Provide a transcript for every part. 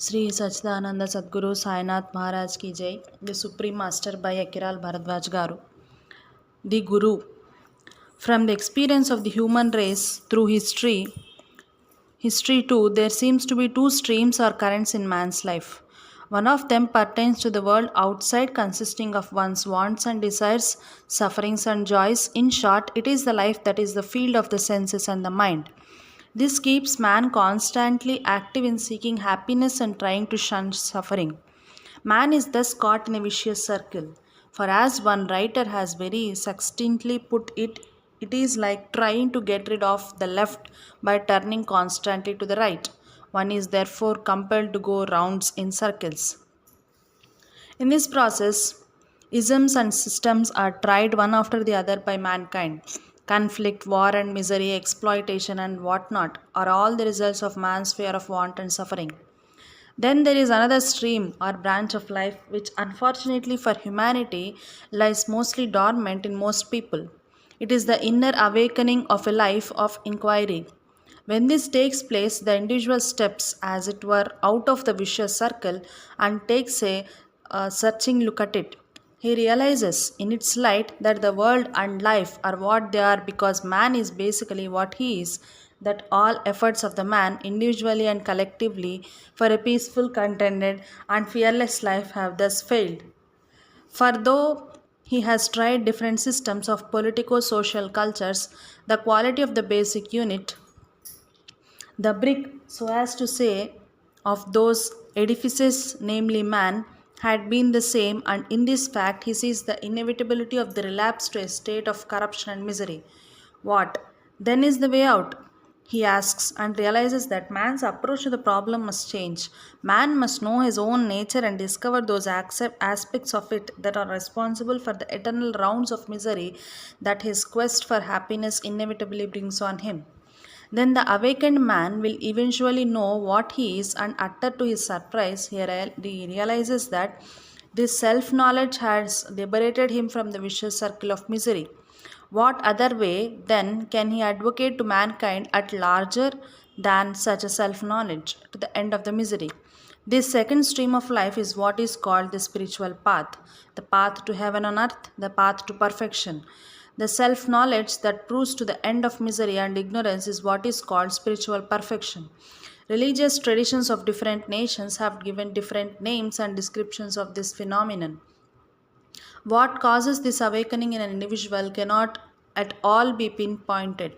Sri Sachidananda Sadguru Sainath Maharaj ki Jai, the Supreme Master by Akiral Bharadwaj Garu. The Guru. From the experience of the human race through history too, there seems to be two streams or currents in man's life. One of them pertains to the world outside, consisting of one's wants and desires, sufferings and joys. In short, it is the life that is the field of the senses and the mind. This keeps man constantly active in seeking happiness and trying to shun suffering. Man is thus caught in a vicious circle. For as one writer has very succinctly put it, it is like trying to get rid of the left by turning constantly to the right. One is therefore compelled to go rounds in circles. In this process, isms and systems are tried one after the other by mankind. Conflict, war and misery, exploitation and whatnot are all the results of man's fear of want and suffering. Then there is another stream or branch of life which, unfortunately for humanity, lies mostly dormant in most people. It is the inner awakening of a life of inquiry. When this takes place, the individual steps, as it were, out of the vicious circle and takes a searching look at it. He realizes in its light that the world and life are what they are because man is basically what he is, that all efforts of the man, individually and collectively, for a peaceful, contented, and fearless life have thus failed. For though he has tried different systems of politico social cultures, the quality of the basic unit, the brick, so as to say, of those edifices, namely man, had been the same, and in this fact he sees the inevitability of the relapse to a state of corruption and misery. What then is the way out? He asks and realizes that man's approach to the problem must change. Man must know his own nature and discover those aspects of it that are responsible for the eternal rounds of misery that his quest for happiness inevitably brings on him. Then the awakened man will eventually know what he is, and utter to his surprise, he realizes that this self knowledge has liberated him from the vicious circle of misery. What other way, then, can he advocate to mankind at larger than such a self knowledge to the end of the misery? This second stream of life is what is called the spiritual path, the path to heaven on earth, the path to perfection. The self knowledge that proves to the end of misery and ignorance is what is called spiritual perfection. Religious traditions of different nations have given different names and descriptions of this phenomenon. What causes this awakening in an individual cannot at all be pinpointed.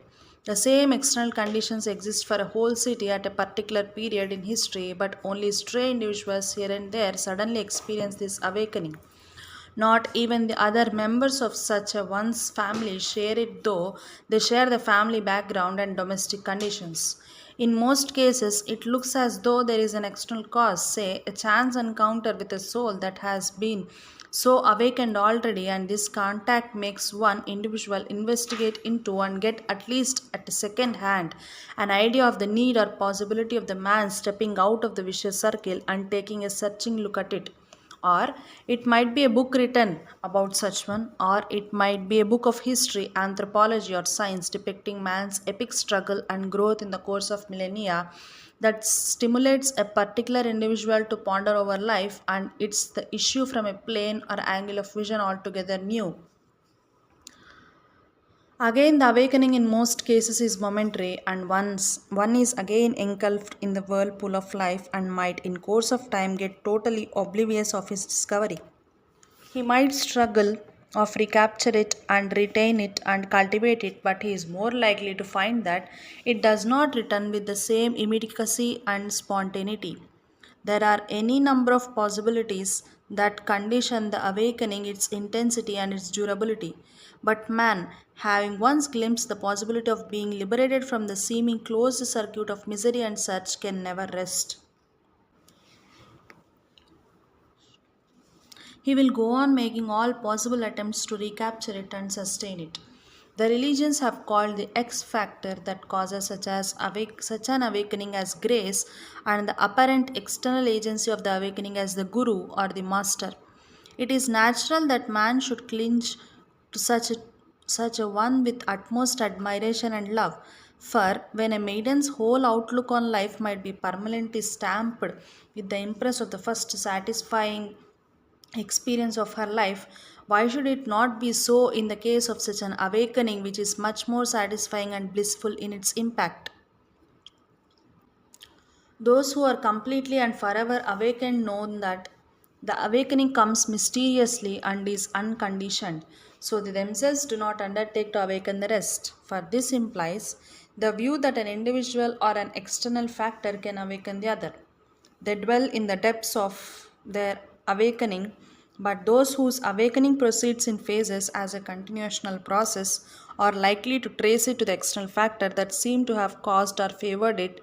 The same external conditions exist for a whole city at a particular period in history, but only stray individuals here and there suddenly experience this awakening. Not even the other members of such a one's family share it, though they share the family background and domestic conditions. In most cases, it looks as though there is an external cause, say a chance encounter with a soul that has been so awakened already, and this contact makes one individual investigate into and get at least at a second hand an idea of the need or possibility of the man stepping out of the vicious circle and taking a searching look at it. Or it might be a book written about such one, or it might be a book of history, anthropology, or science depicting man's epic struggle and growth in the course of millennia that stimulates a particular individual to ponder over life, and it's the issue from a plane or angle of vision altogether new. Again, the awakening in most cases is momentary, and once one is again engulfed in the whirlpool of life and might in course of time get totally oblivious of his discovery. He might struggle of recapture it and retain it and cultivate it, but he is more likely to find that it does not return with the same immediacy and spontaneity. There are any number of possibilities that condition the awakening, its intensity and its durability. But man, having once glimpsed the possibility of being liberated from the seeming closed circuit of misery and such, can never rest. He will go on making all possible attempts to recapture it and sustain it. The religions have called the X factor that causes such an awakening as grace, and the apparent external agency of the awakening as the guru or the master. It is natural that man should cling to such a one with utmost admiration and love, For when a maiden's whole outlook on life might be permanently stamped with the impress of the first satisfying experience of her life, why should it not be so in the case of such an awakening, which is much more satisfying and blissful in its impact? Those who are completely and forever awakened know that the awakening comes mysteriously and is unconditioned, so they themselves do not undertake to awaken the rest. For this implies the view that an individual or an external factor can awaken the other. They dwell in the depths of their awakening, but those whose awakening proceeds in phases as a continuational process are likely to trace it to the external factor that seem to have caused or favored it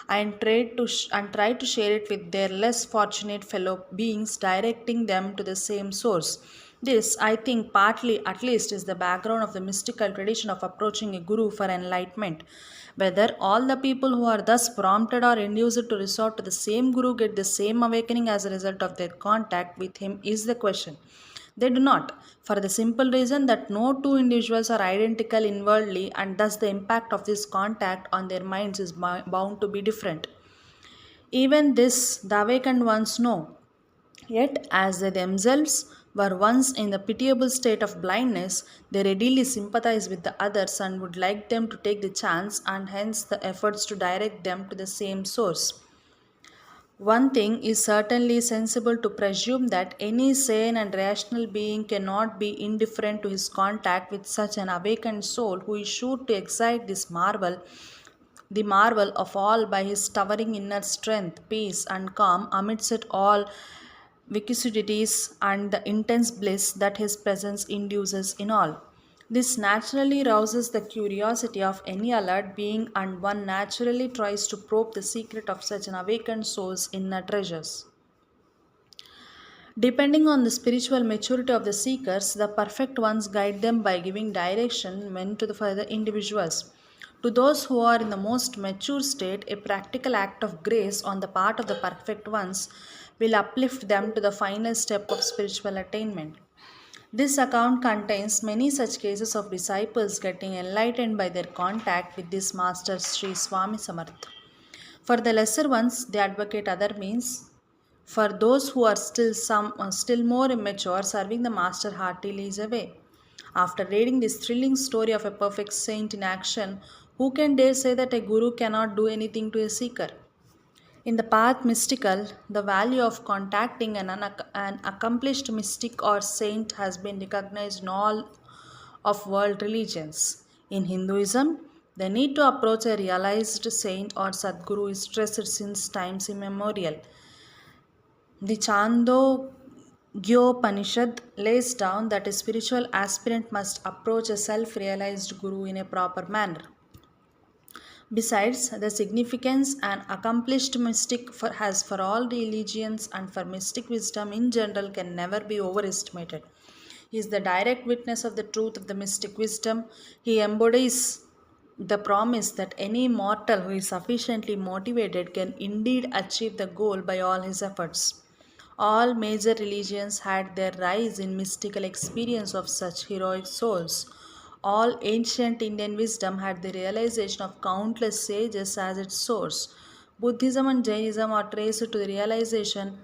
and try to share it with their less fortunate fellow beings, directing them to the same source. This, I think, partly at least, is the background of the mystical tradition of approaching a guru for enlightenment. Whether all the people who are thus prompted or induced to resort to the same guru get the same awakening as a result of their contact with him is the question. They do not, for the simple reason that no two individuals are identical inwardly, and thus the impact of this contact on their minds is bound to be different. Even this, the awakened ones know. Yet, as they themselves were once in the pitiable state of blindness, they readily sympathize with the others and would like them to take the chance and hence the efforts to direct them to the same source. One thing is certainly sensible to presume that any sane and rational being cannot be indifferent to his contact with such an awakened soul who is sure to excite the marvel of all by his towering inner strength, peace, and calm amidst it all vicissitudes and the intense bliss that his presence induces in all. This naturally rouses the curiosity of any alert being, and one naturally tries to probe the secret of such an awakened soul's inner treasures. Depending on the spiritual maturity of the seekers, the perfect ones guide them by giving direction meant to the further individuals. To those who are in the most mature state, a practical act of grace on the part of the perfect ones will uplift them to the final step of spiritual attainment. This account contains many such cases of disciples getting enlightened by their contact with this master Sri Swami Samarth. For the lesser ones, they advocate other means. For those who are still more immature, serving the master heartily is a way. After reading this thrilling story of a perfect saint in action, who can dare say that a guru cannot do anything to a seeker? In the path mystical, the value of contacting an accomplished mystic or saint has been recognized in all of world religions. In Hinduism, the need to approach a realized saint or Sadguru is stressed since times immemorial. The Chandogyopanishad lays down that a spiritual aspirant must approach a self realized guru in a proper manner. Besides, the significance an accomplished mystic has for all religions and for mystic wisdom in general can never be overestimated. He is the direct witness of the truth of the mystic wisdom. He embodies the promise that any mortal who is sufficiently motivated can indeed achieve the goal by all his efforts. All major religions had their rise in mystical experience of such heroic souls. All ancient Indian wisdom had the realization of countless sages as its source. Buddhism and Jainism are traced to the realization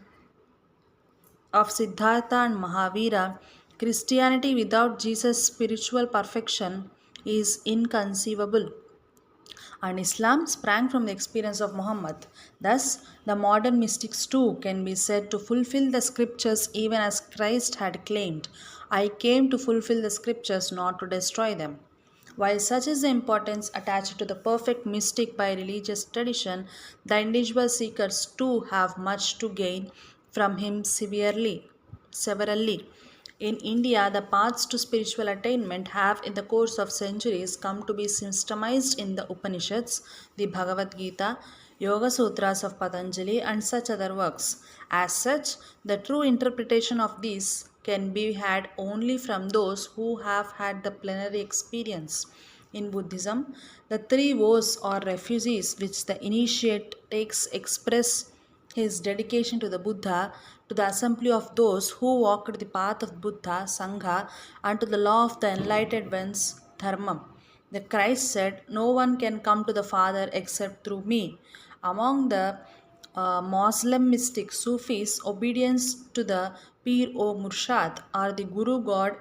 of Siddhartha and Mahavira. Christianity without Jesus' spiritual perfection is inconceivable, and Islam sprang from the experience of Muhammad. Thus, the modern mystics too can be said to fulfill the scriptures even as Christ had claimed, I came to fulfill the scriptures, not to destroy them. While such is the importance attached to the perfect mystic by religious tradition, the individual seekers too have much to gain from him severally. In India, the paths to spiritual attainment have, in the course of centuries, come to be systemized in the Upanishads, the Bhagavad Gita, Yoga Sutras of Patanjali, and such other works. As such, the true interpretation of these can be had only from those who have had the plenary experience. In Buddhism, the three vows or refugees which the initiate takes express his dedication to the Buddha, to the assembly of those who walked the path of Buddha, Sangha, and to the law of the enlightened ones, Dharma. The Christ said, "No one can come to the Father except through me." Among the Muslim mystic Sufis, obedience to the Pir o Murshad or the Guru God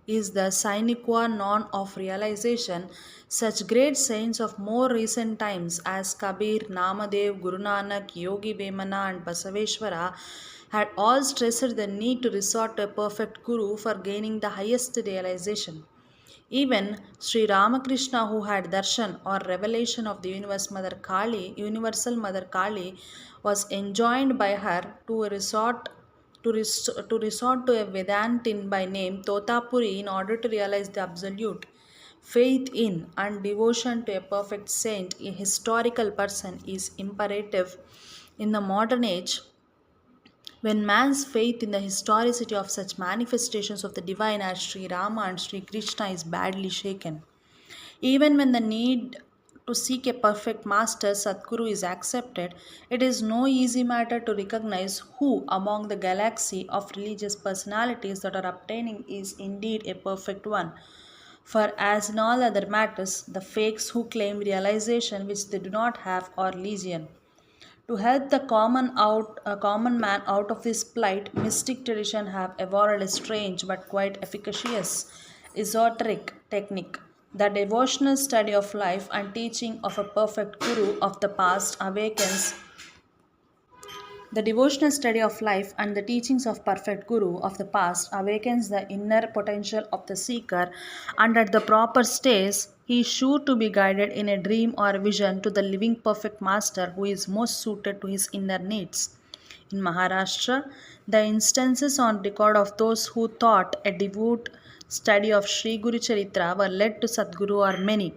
is the sine qua non of realization. Such great saints of more recent times as Kabir, Namadev, Guru Nanak, Yogi Vemana, and Basaveshwara had all stressed the need to resort to a perfect Guru for gaining the highest realization. Even Sri Ramakrishna, who had darshan or revelation of the Universal Mother Kali, was enjoined by her to resort to a Vedantin by name Totapuri in order to realize the absolute. Faith in and devotion to a perfect saint, a historical person, is imperative in the modern age when man's faith in the historicity of such manifestations of the divine as Sri Rama and Sri Krishna is badly shaken. Even when the need to seek a perfect master, Sadguru, is accepted, it is no easy matter to recognize who among the galaxy of religious personalities that are obtaining is indeed a perfect one. For as in all other matters, the fakes who claim realization which they do not have are legion. To help the common man out of his plight, mystic tradition have evolved a strange but quite efficacious esoteric technique. The devotional study of life and teaching of a perfect guru of the past awakens the devotional study of life and the teachings of perfect Guru of the past awakens the inner potential of the seeker, and at the proper stage, he is sure to be guided in a dream or vision to the living perfect master who is most suited to his inner needs. In Maharashtra, the instances on record of those who thought a devout study of Sri Guru Charitra were led to Sadguru are many.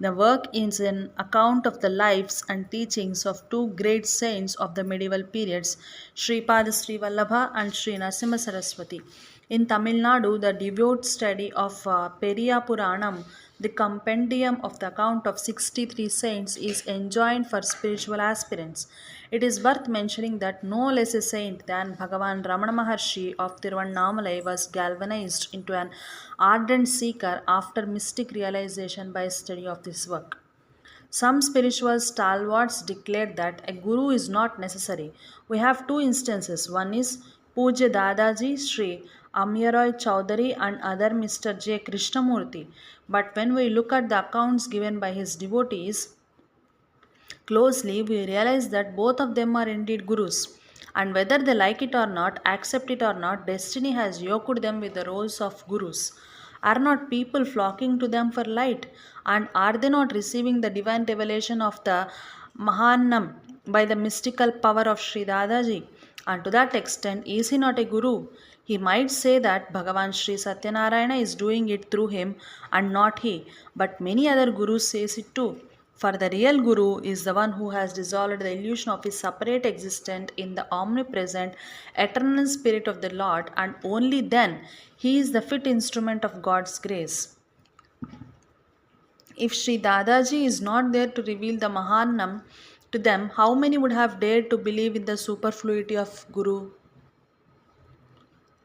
The work is an account of the lives and teachings of two great saints of the medieval periods, Sripada Sri Vallabha and Sri Narasimha Saraswati. In Tamil Nadu, the devout study of Periya Puranam, the compendium of the account of 63 saints, is enjoined for spiritual aspirants. It is worth mentioning that no less a saint than Bhagavan Ramana Maharshi of Tiruvannamalai was galvanized into an ardent seeker after mystic realization by study of this work. Some spiritual stalwarts declared that a guru is not necessary. We have two instances. One is Puja Dadaji Sri Amyaroy Chowdhury and other Mr. J. Krishnamurti. But when we look at the accounts given by his devotees, closely, we realize that both of them are indeed gurus. And whether they like it or not, accept it or not, destiny has yoked them with the roles of gurus. Are not people flocking to them for light? And are they not receiving the divine revelation of the Mahannam by the mystical power of Sri Dadaji? And to that extent, is he not a guru? He might say that Bhagavan Sri Satyanarayana is doing it through him and not he, but many other gurus says it too. For the real Guru is the one who has dissolved the illusion of his separate existence in the omnipresent, eternal Spirit of the Lord, and only then he is the fit instrument of God's grace. If Sri Dadaji is not there to reveal the Mahannam to them, how many would have dared to believe in the superfluity of Guru?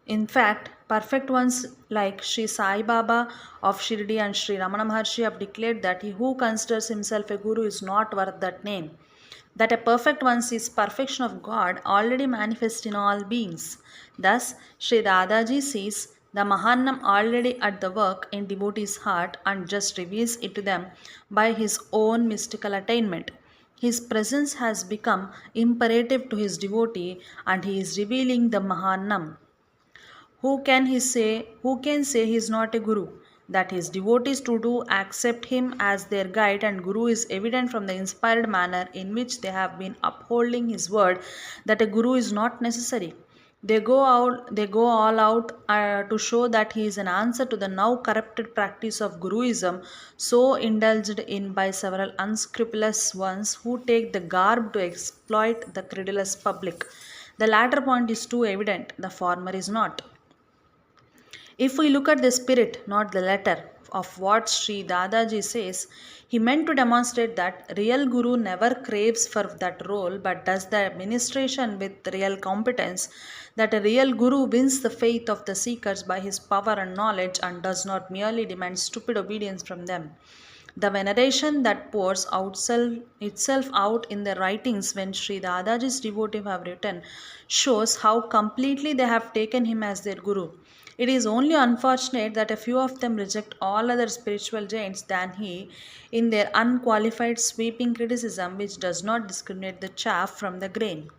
In fact, perfect ones like Sri Sai Baba of Shirdi and Sri Ramana Maharshi have declared that he who considers himself a guru is not worth that name. That a perfect one sees perfection of God already manifest in all beings. Thus, Sri Dadaji sees the Mahannam already at the work in devotees' heart and just reveals it to them by his own mystical attainment. His presence has become imperative to his devotee and he is revealing the Mahannam. Who can say he is not a guru? That his devotees to do accept him as their guide and guru is evident from the inspired manner in which they have been upholding his word that a guru is not necessary. They go all out to show that he is an answer to the now corrupted practice of Guruism, so indulged in by several unscrupulous ones who take the garb to exploit the credulous public. The latter point is too evident, the former is not. If we look at the spirit, not the letter, of what Sri Dadaji says, he meant to demonstrate that real guru never craves for that role but does the administration with real competence, that a real guru wins the faith of the seekers by his power and knowledge and does not merely demand stupid obedience from them. The veneration that pours itself out in their writings when Sri Dadaji's devotees have written shows how completely they have taken him as their guru. It is only unfortunate that a few of them reject all other spiritual giants than he in their unqualified sweeping criticism which does not discriminate the chaff from the grain.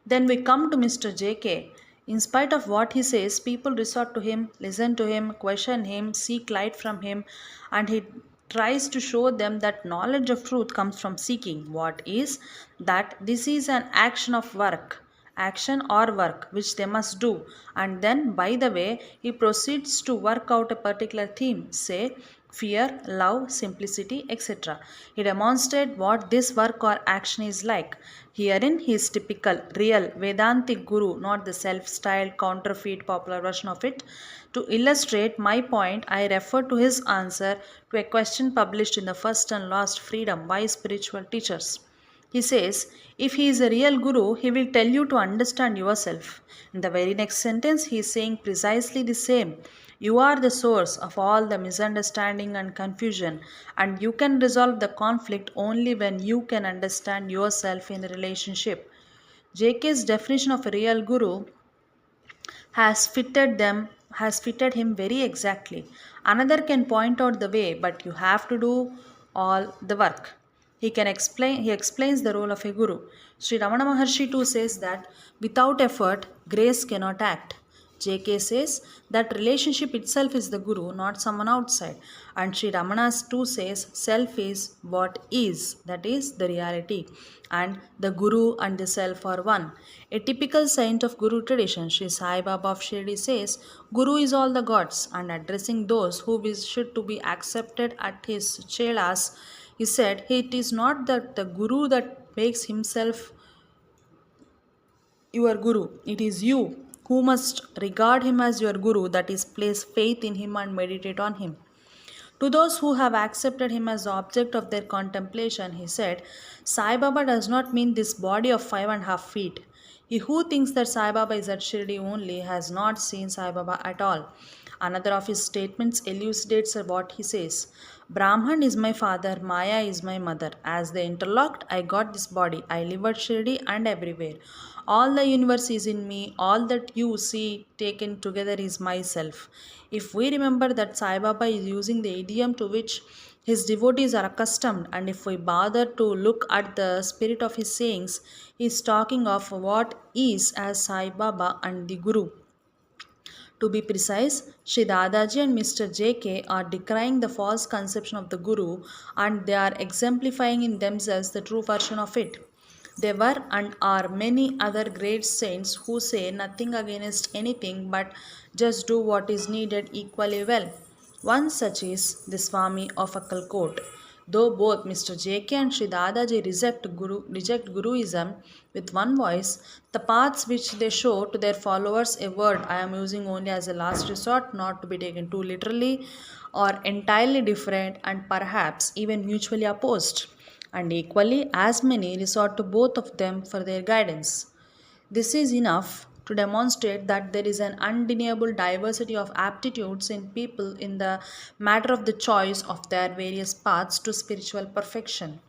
Then we come to Mr. JK. In spite of what he says, people resort to him, listen to him, question him, seek light from him, and he tries to show them that knowledge of truth comes from seeking. What is that this is an action of work, action or work which they must do. And then, by the way, he proceeds to work out a particular theme, say fear, love, simplicity, etc. He demonstrates what this work or action is like. Herein he is typical, real Vedantic guru, not the self-styled counterfeit popular version of it. To illustrate my point, I refer to his answer to a question published in the First and Last Freedom by Spiritual Teachers. He says, if he is a real guru, he will tell you to understand yourself. In the very next sentence, he is saying precisely the same. You are the source of all the misunderstanding and confusion, and you can resolve the conflict only when you can understand yourself in the relationship. JK's definition of a real guru has fitted him very exactly. Another can point out the way, but you have to do all the work. He explains the role of a guru. Sri Ramana Maharshi too says that without effort grace cannot act. JK says that relationship itself is the guru, not someone outside. And Sri Ramanas too says self is what is, that is the reality. And the guru and the self are one. A typical saint of guru tradition, Sri Sai Baba of Shirdi says, Guru is all the gods, and addressing those who wish to be accepted at his chelas, he said, it is not that the guru that makes himself your guru. It is you who must regard him as your guru, that is, place faith in him and meditate on him. To those who have accepted him as the object of their contemplation, he said, Sai Baba does not mean this body of 5.5 feet. He who thinks that Sai Baba is at Shirdi only has not seen Sai Baba at all. Another of his statements elucidates what he says. Brahman is my father, Maya is my mother. As they interlocked, I got this body. I live at Shirdi and everywhere. All the universe is in me. All that you see taken together is myself. If we remember that Sai Baba is using the idiom to which his devotees are accustomed, and if we bother to look at the spirit of his sayings, he is talking of what is as Sai Baba and the Guru. To be precise, Sri Dadaji and Mr. JK are decrying the false conception of the Guru, and they are exemplifying in themselves the true version of it. There were and are many other great saints who say nothing against anything but just do what is needed equally well. One such is the Swami of Akkalkot. Though both Mr. JK and Sri Dadaji reject Guruism with one voice, the paths which they show to their followers, a word I am using only as a last resort, not to be taken too literally, are entirely different and perhaps even mutually opposed. And equally, as many resort to both of them for their guidance. This is enough to demonstrate that there is an undeniable diversity of aptitudes in people in the matter of the choice of their various paths to spiritual perfection.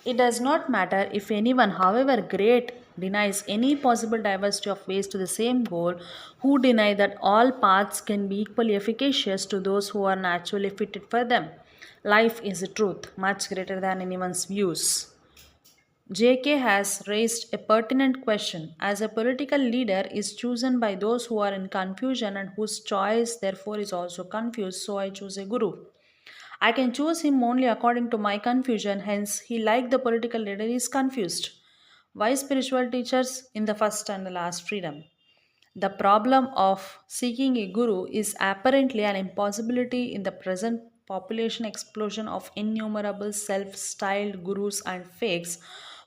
It does not matter if anyone, however great, denies any possible diversity of ways to the same goal, who deny that all paths can be equally efficacious to those who are naturally fitted for them. Life is a truth much greater than anyone's views. JK has raised a pertinent question. As a political leader is chosen by those who are in confusion and whose choice therefore is also confused, so I choose a guru. I can choose him only according to my confusion, hence he like the political leader is confused. Why spiritual teachers in the first and the last freedom? The problem of seeking a guru is apparently an impossibility in the present population explosion of innumerable self styled gurus and fakes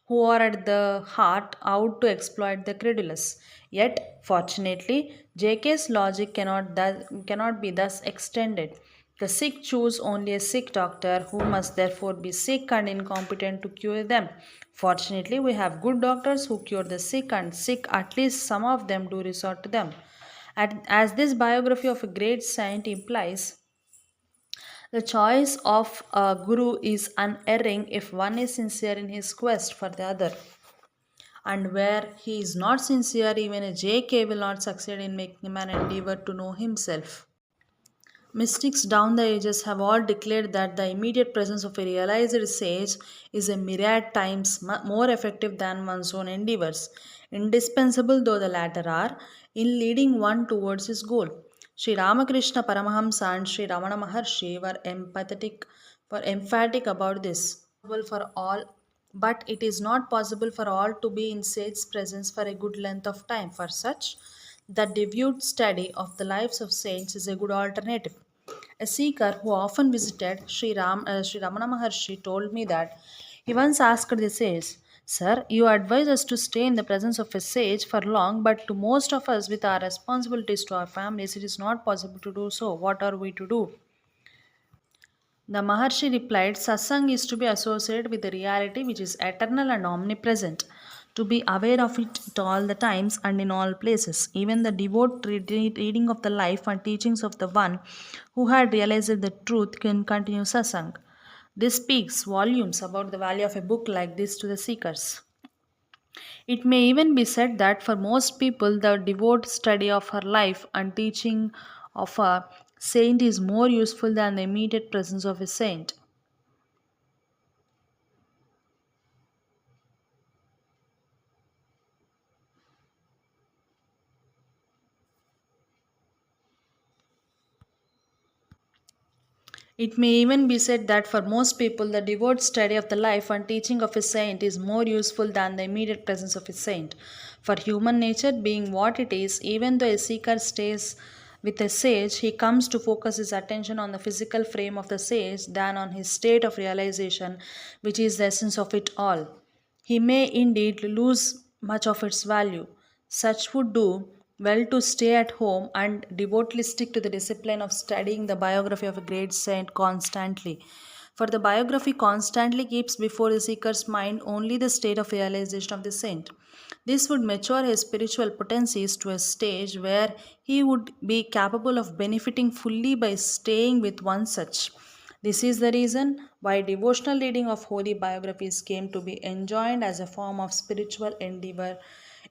who are at the heart out to exploit the credulous. Yet, fortunately, JK's logic cannot be thus extended. The sick choose only a sick doctor who must therefore be sick and incompetent to cure them. Fortunately, we have good doctors who cure the sick, and sick, at least some of them, do resort to them. As this biography of a great saint implies, The choice of a guru is unerring if one is sincere in his quest for the other. And where he is not sincere, even a JK will not succeed in making a man endeavor to know himself. Mystics down the ages have all declared that the immediate presence of a realized sage is a myriad times more effective than one's own endeavors, indispensable though the latter are, in leading one towards his goal. Sri Ramakrishna Paramahamsa and Sri Ramana Maharshi were emphatic about this. For all, but it is not possible for all to be in sage's presence for a good length of time. For such, the devout study of the lives of saints is a good alternative. A seeker who often visited Sri Ramana Maharshi told me that he once asked the sage, "Sir, you advise us to stay in the presence of a sage for long, but to most of us with our responsibilities to our families, it is not possible to do so. What are we to do?" The Maharshi replied, Satsang is to be associated with the reality which is eternal and omnipresent, to be aware of it at all the times and in all places. Even the devout reading of the life and teachings of the one who had realized the truth can continue Satsang. This speaks volumes about the value of a book like this to the seekers. It may even be said that for most people, the devout study of her life and teaching of a saint is more useful than the immediate presence of a saint. It may even be said that for most people, the devout study of the life and teaching of a saint is more useful than the immediate presence of a saint. For human nature being what it is, even though a seeker stays with a sage, he comes to focus his attention on the physical frame of the sage than on his state of realization, which is the essence of it all. He may indeed lose much of its value. Such would do well to stay at home and devotedly stick to the discipline of studying the biography of a great saint constantly. For the biography constantly keeps before the seeker's mind only the state of realization of the saint. This would mature his spiritual potencies to a stage where he would be capable of benefiting fully by staying with one such. This is the reason why devotional reading of holy biographies came to be enjoined as a form of spiritual endeavor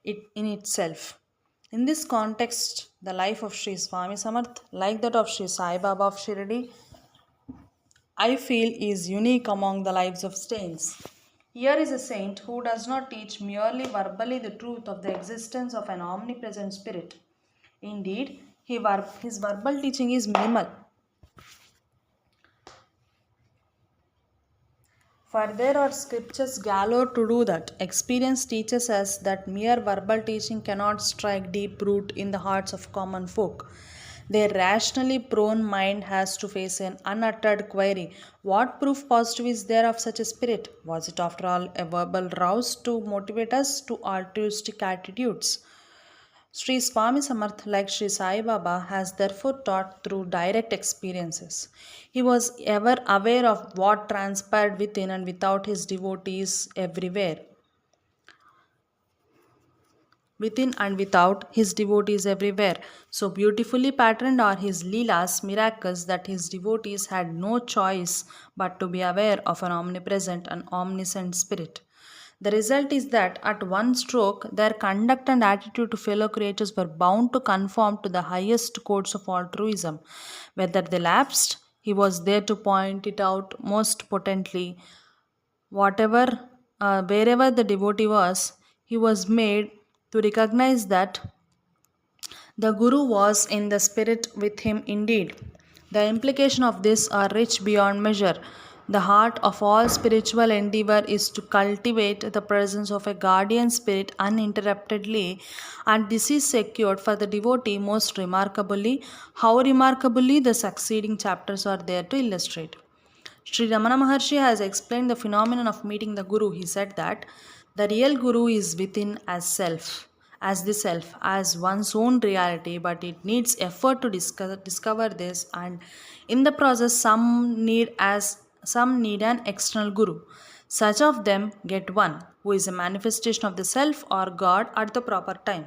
in itself. In this context, the life of Sri Swami Samarth, like that of Sri Sai Baba of Shirdi, I feel is unique among the lives of saints. Here is a saint who does not teach merely verbally the truth of the existence of an omnipresent spirit. Indeed, his verbal teaching is minimal. For there are scriptures galore to do that. Experience teaches us that mere verbal teaching cannot strike deep root in the hearts of common folk. Their rationally prone mind has to face an unuttered query. What proof positive is there of such a spirit? Was it after all a verbal rouse to motivate us to altruistic attitudes? Sri Swami Samarth, like Sri Sai Baba, has therefore taught through direct experiences. He was ever aware of what transpired within and without his devotees everywhere. Within and without, his devotees everywhere. So beautifully patterned are his Leelas, miracles, that his devotees had no choice but to be aware of an omnipresent and omniscient spirit. The result is that at one stroke, their conduct and attitude to fellow creatures were bound to conform to the highest codes of altruism. Whether they lapsed, he was there to point it out most potently. Wherever the devotee was, he was made to recognize that the Guru was in the spirit with him indeed. The implications of this are rich beyond measure. The heart of all spiritual endeavor is to cultivate the presence of a guardian spirit uninterruptedly, and this is secured for the devotee most remarkably. How remarkably, the succeeding chapters are there to illustrate. Sri Ramana Maharshi has explained the phenomenon of meeting the Guru. He said that the real Guru is within as the self, as one's own reality, but it needs effort to discover this, and in the process, some need an external Guru. Such of them get one, who is a manifestation of the self or God at the proper time.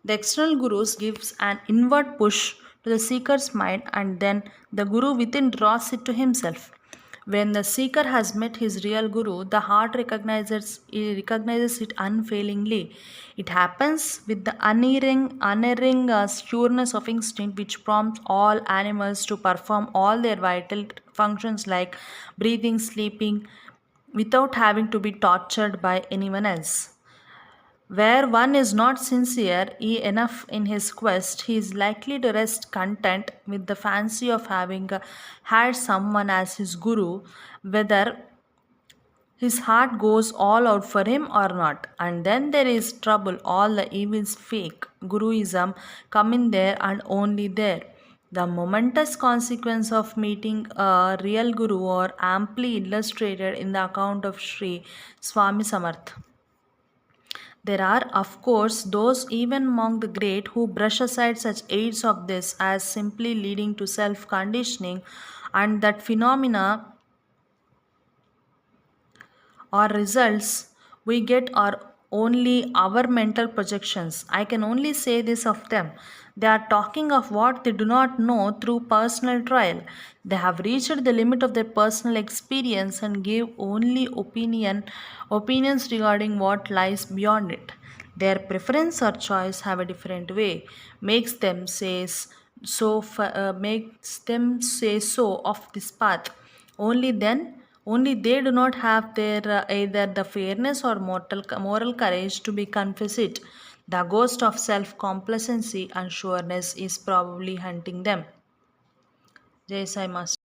The external gurus gives an inward push to the seeker's mind, and then the guru within draws it to himself. When the seeker has met his real guru, the heart recognizes it unfailingly. It happens with the unerring sureness of instinct which prompts all animals to perform all their vital functions like breathing, sleeping, without having to be tortured by anyone else. Where one is not sincere enough in his quest, he is likely to rest content with the fancy of having had someone as his guru, whether his heart goes all out for him or not. And then there is trouble, all the evils fake. Guruism come in there and only there. The momentous consequence of meeting a real guru are amply illustrated in the account of Sri Swami Samarth. There are, of course, those even among the great who brush aside such aids of this as simply leading to self conditioning, and that phenomena or results we get are only our mental projections. I can only say this of them. They are talking of what they do not know through personal trial. They have reached the limit of their personal experience and give only opinions regarding what lies beyond it. Their preference or choice have a different way, makes them say so of this path. Only then, only they do not have their either the fairness or moral courage to be confess it. The ghost of self complacency and sureness is probably hunting them. Jai Sai Master.